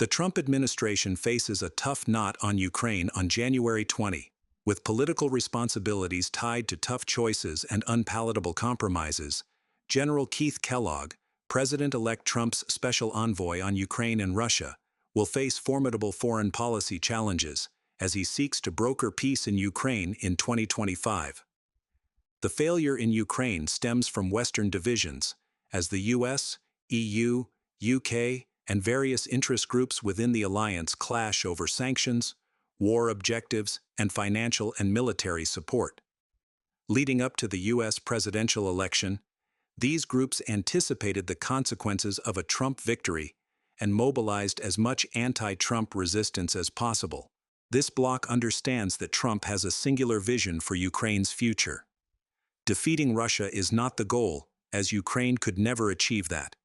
The Trump administration faces a tough knot on Ukraine on January 20, with political responsibilities tied to tough choices and unpalatable compromises. General Keith Kellogg, President-elect Trump's special envoy on Ukraine and Russia, will face formidable foreign policy challenges as he seeks to broker peace in Ukraine in 2025. The failure in Ukraine stems from Western divisions, as the US, EU, UK, and various interest groups within the alliance clash over sanctions, war objectives, and financial and military support. Leading up to the US presidential election, these groups anticipated the consequences of a Trump victory and mobilized as much anti-Trump resistance as possible. This bloc understands that Trump has a singular vision for Ukraine's future. Defeating Russia is not the goal, as Ukraine could never achieve that.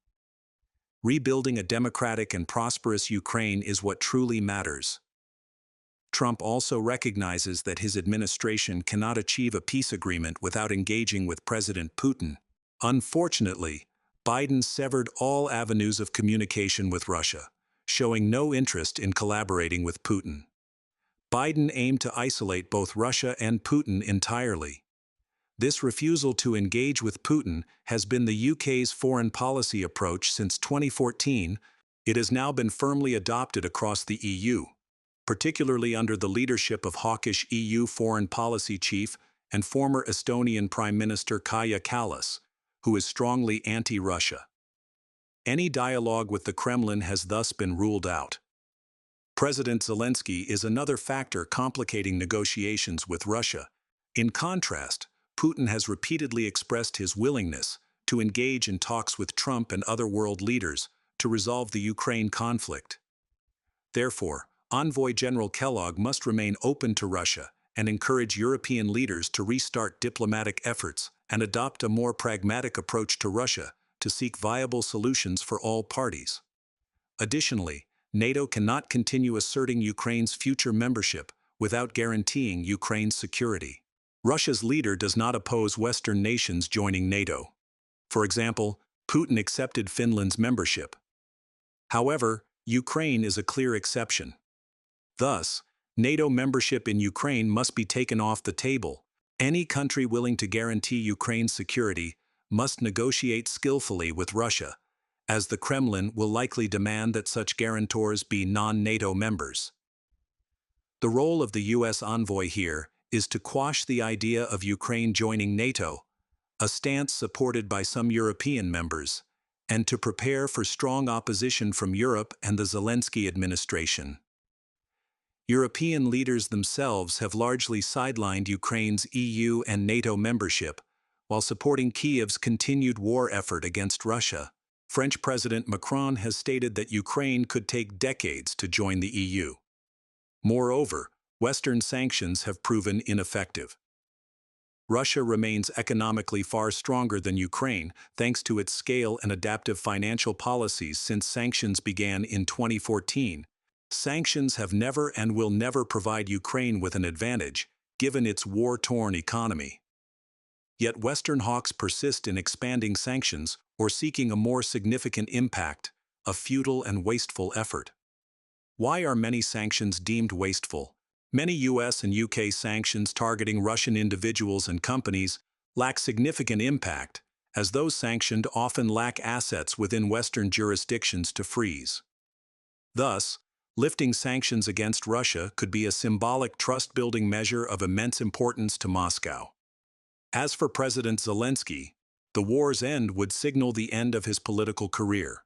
Rebuilding a democratic and prosperous Ukraine is what truly matters. Trump also recognizes that his administration cannot achieve a peace agreement without engaging with President Putin. Unfortunately, Biden severed all avenues of communication with Russia, showing no interest in collaborating with Putin. Biden aimed to isolate both Russia and Putin entirely. This refusal to engage with Putin has been the UK's foreign policy approach since 2014. It has now been firmly adopted across the EU, particularly under the leadership of hawkish EU foreign policy chief and former Estonian Prime Minister Kaja Kallas, who is strongly anti-Russia. Any dialogue with the Kremlin has thus been ruled out. President Zelensky is another factor complicating negotiations with Russia. In contrast, Putin has repeatedly expressed his willingness to engage in talks with Trump and other world leaders to resolve the Ukraine conflict. Therefore, Envoy General Kellogg must remain open to Russia and encourage European leaders to restart diplomatic efforts and adopt a more pragmatic approach to Russia to seek viable solutions for all parties. Additionally, NATO cannot continue asserting Ukraine's future membership without guaranteeing Ukraine's security. Russia's leader does not oppose Western nations joining NATO. For example, Putin accepted Finland's membership. However, Ukraine is a clear exception. Thus, NATO membership in Ukraine must be taken off the table. Any country willing to guarantee Ukraine's security must negotiate skillfully with Russia, as the Kremlin will likely demand that such guarantors be non-NATO members. The role of the US envoy here is to quash the idea of Ukraine joining NATO, a stance supported by some European members, and to prepare for strong opposition from Europe and the Zelensky administration. European leaders themselves have largely sidelined Ukraine's EU and NATO membership, while supporting Kiev's continued war effort against Russia. French President Macron has stated that Ukraine could take decades to join the EU. Moreover, Western sanctions have proven ineffective. Russia remains economically far stronger than Ukraine thanks to its scale and adaptive financial policies since sanctions began in 2014. Sanctions have never and will never provide Ukraine with an advantage, given its war-torn economy. Yet Western hawks persist in expanding sanctions or seeking a more significant impact, a futile and wasteful effort. Why are many sanctions deemed wasteful? Many US and UK sanctions targeting Russian individuals and companies lack significant impact, as those sanctioned often lack assets within Western jurisdictions to freeze. Thus, lifting sanctions against Russia could be a symbolic trust-building measure of immense importance to Moscow. As for President Zelensky, the war's end would signal the end of his political career,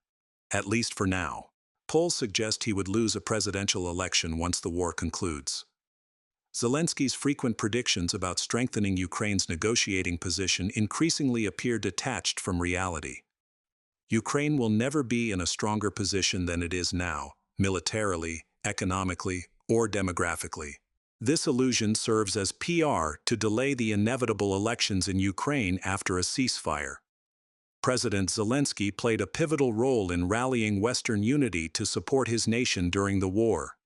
at least for now. Polls suggest he would lose a presidential election once the war concludes. Zelensky's frequent predictions about strengthening Ukraine's negotiating position increasingly appear detached from reality. Ukraine will never be in a stronger position than it is now, militarily, economically, or demographically. This illusion serves as PR to delay the inevitable elections in Ukraine after a ceasefire. President Zelensky played a pivotal role in rallying Western unity to support his nation during the war.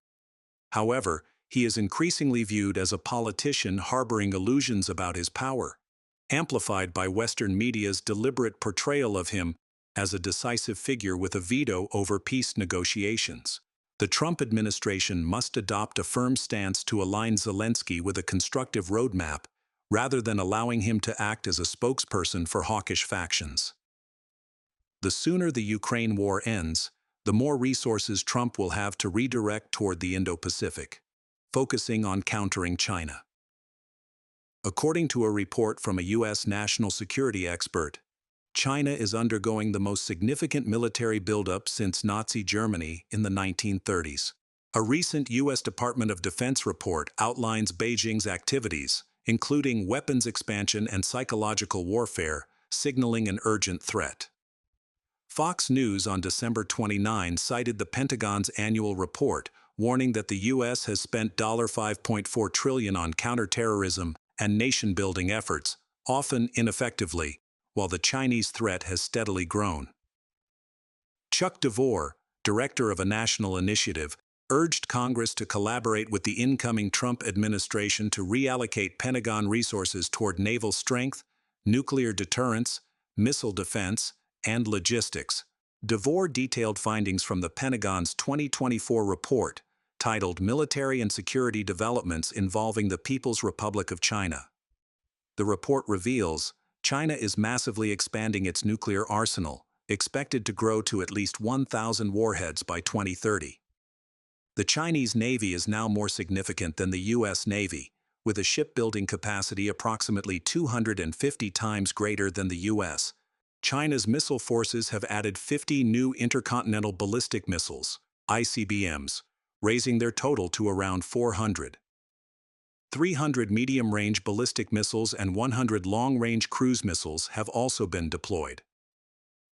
However, he is increasingly viewed as a politician harboring illusions about his power, amplified by Western media's deliberate portrayal of him as a decisive figure with a veto over peace negotiations. The Trump administration must adopt a firm stance to align Zelensky with a constructive roadmap, rather than allowing him to act as a spokesperson for hawkish factions. The sooner the Ukraine war ends, the more resources Trump will have to redirect toward the Indo-Pacific, focusing on countering China. According to a report from a U.S. national security expert, China is undergoing the most significant military buildup since Nazi Germany in the 1930s. A recent U.S. Department of Defense report outlines Beijing's activities, including weapons expansion and psychological warfare, signaling an urgent threat. Fox News on December 29 cited the Pentagon's annual report, warning that the U.S. has spent $5.4 trillion on counterterrorism and nation-building efforts, often ineffectively, while the Chinese threat has steadily grown. Chuck DeVore, director of a national initiative, urged Congress to collaborate with the incoming Trump administration to reallocate Pentagon resources toward naval strength, nuclear deterrence, missile defense, and logistics. DeVore detailed findings from the Pentagon's 2024 report, titled Military and Security Developments Involving the People's Republic of China. The report reveals China is massively expanding its nuclear arsenal, expected to grow to at least 1,000 warheads by 2030. The Chinese Navy is now more significant than the U.S. Navy, with a shipbuilding capacity approximately 250 times greater than the U.S. China's missile forces have added 50 new intercontinental ballistic missiles, ICBMs, raising their total to around 400. 300 medium-range ballistic missiles and 100 long-range cruise missiles have also been deployed.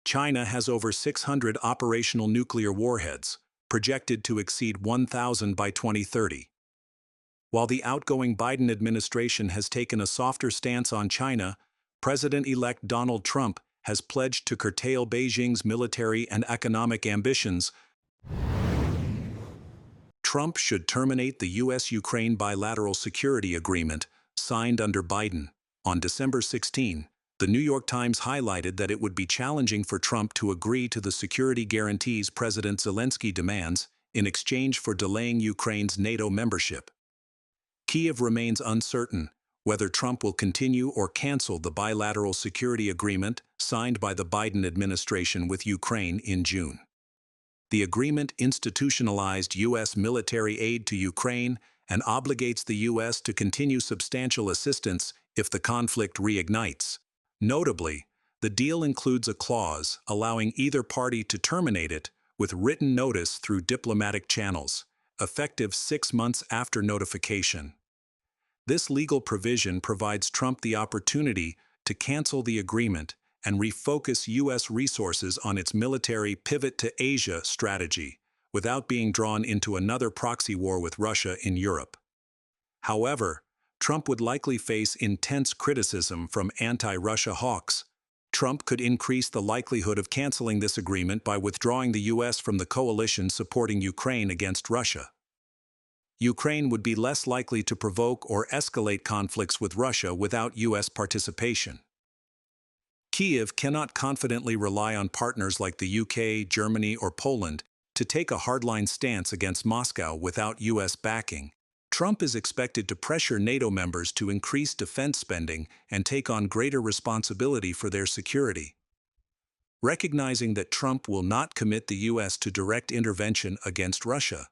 China has over 600 operational nuclear warheads, projected to exceed 1,000 by 2030. While the outgoing Biden administration has taken a softer stance on China, President-elect Donald Trump has pledged to curtail Beijing's military and economic ambitions. Trump should terminate the U.S.-Ukraine bilateral security agreement signed under Biden. On December 16, the New York Times highlighted that it would be challenging for Trump to agree to the security guarantees President Zelensky demands in exchange for delaying Ukraine's NATO membership. Kyiv remains uncertain whether Trump will continue or cancel the bilateral security agreement signed by the Biden administration with Ukraine in June. The agreement institutionalized U.S. military aid to Ukraine and obligates the U.S. to continue substantial assistance if the conflict reignites. Notably, the deal includes a clause allowing either party to terminate it with written notice through diplomatic channels, effective 6 months after notification. This legal provision provides Trump the opportunity to cancel the agreement and refocus U.S. resources on its military pivot to Asia strategy, without being drawn into another proxy war with Russia in Europe. However, Trump would likely face intense criticism from anti-Russia hawks. Trump could increase the likelihood of canceling this agreement by withdrawing the U.S. from the coalition supporting Ukraine against Russia. Ukraine would be less likely to provoke or escalate conflicts with Russia without U.S. participation. Kyiv cannot confidently rely on partners like the UK, Germany, or Poland to take a hardline stance against Moscow without U.S. backing. Trump is expected to pressure NATO members to increase defense spending and take on greater responsibility for their security. Recognizing that Trump will not commit the U.S. to direct intervention against Russia,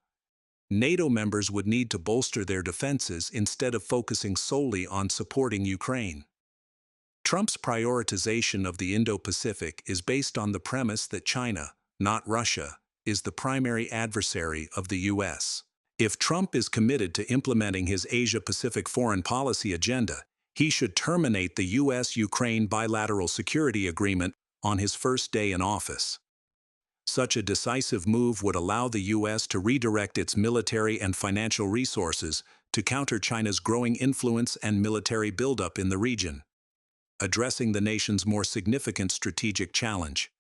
NATO members would need to bolster their defenses instead of focusing solely on supporting Ukraine. Trump's prioritization of the Indo-Pacific is based on the premise that China, not Russia, is the primary adversary of the U.S. If Trump is committed to implementing his Asia-Pacific foreign policy agenda, he should terminate the U.S.-Ukraine bilateral security agreement on his first day in office. Such a decisive move would allow the U.S. to redirect its military and financial resources to counter China's growing influence and military buildup in the region, addressing the nation's more significant strategic challenge.